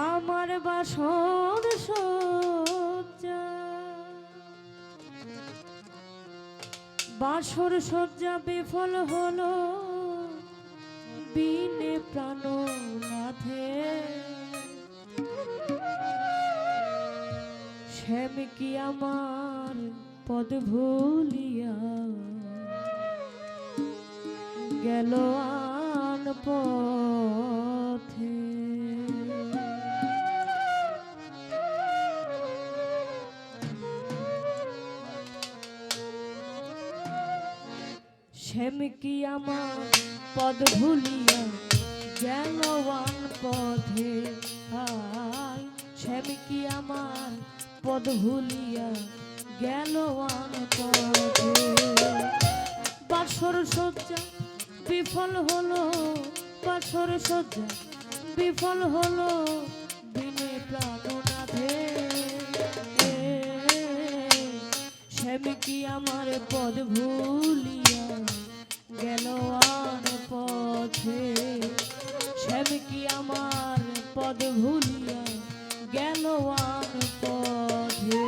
আমার বাসর সজ্জা বাসর সজ্জা বিফল হলো বিনে প্রাণনাথে শ্যাম কি আমার পদ ভুলিয়া গেল আন পথে শ্যাম কি আমার পদ ভুলিয়া গেল আন পথে হায় শ্যাম কি আমার পদ ভুলিয়া গেল আন পথে বাসর সজ্জা বিফল হলো বাসর সজ্জা বিফল হলো বিনে প্রাণনাথে শ্যাম কি আমার পদ ভুলিয়া গেল আন পথে শ্যাম কি আমার পদ ভুলিয়া গেল আন পথে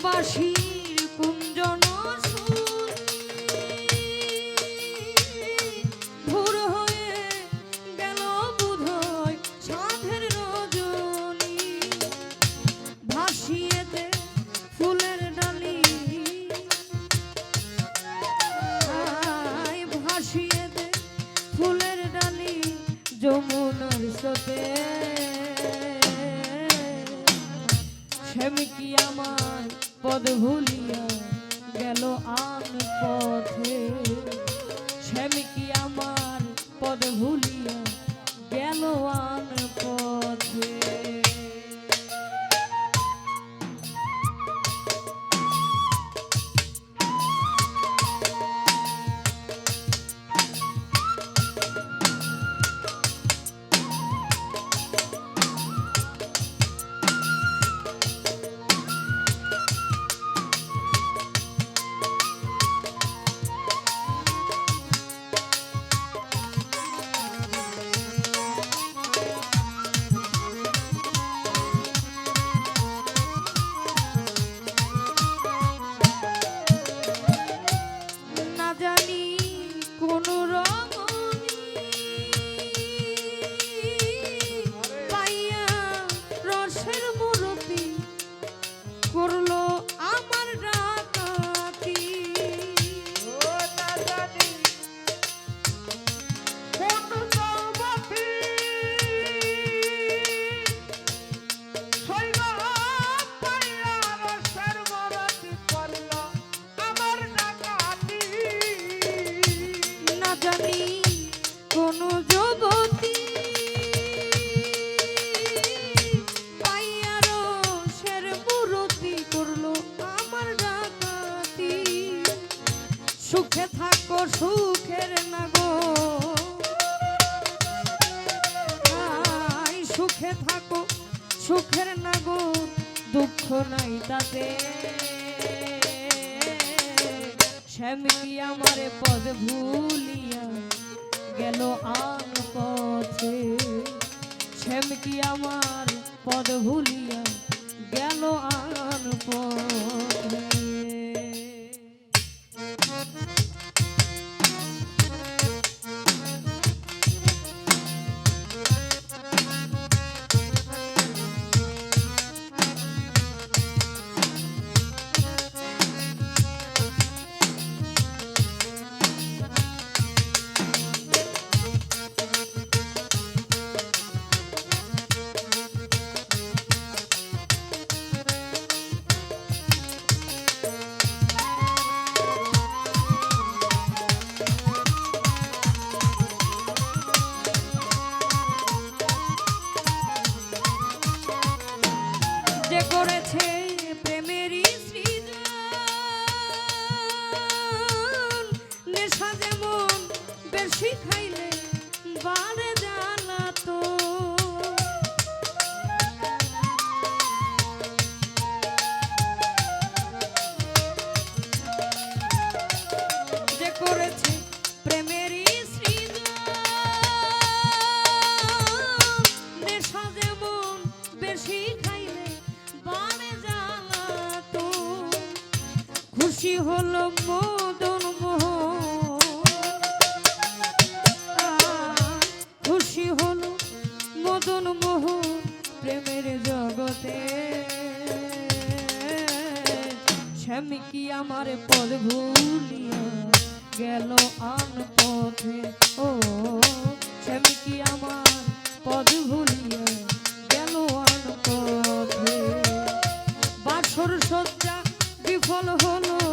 বাঁশির কুঞ্জন ভোর হয়ে গেল বোধহয় সাধের রজনী ভাসিয়ে দে ফুলের ডালি ভাসিয়ে দে ফুলের ডালি যমুনার স্রোতে শ্যাম কি আমার পদ ভুলিয়া গেল আন পথে শ্যাম কি আমার পদ ভুলিয়া গেল আন পথে সুখে থাকো সুখের নাগো সুখে থাকো সুখের নাগো দুঃখ নাই তাতে শ্যাম কি আমার পদ ভুলিয়া গেল আন পথে শ্যাম কি আমার পদ ভুলিয়া গেল আন পথে মদন মোহন খুশি হলো মদন মোহন প্রেমের জগতে শ্যাম কি আমার পদ ভুলিয়া গেল আন পথে ও শ্যাম কি আমার পদ ভুলিয়া গেল আন পথে বাসর সজ্জা বিফল হলো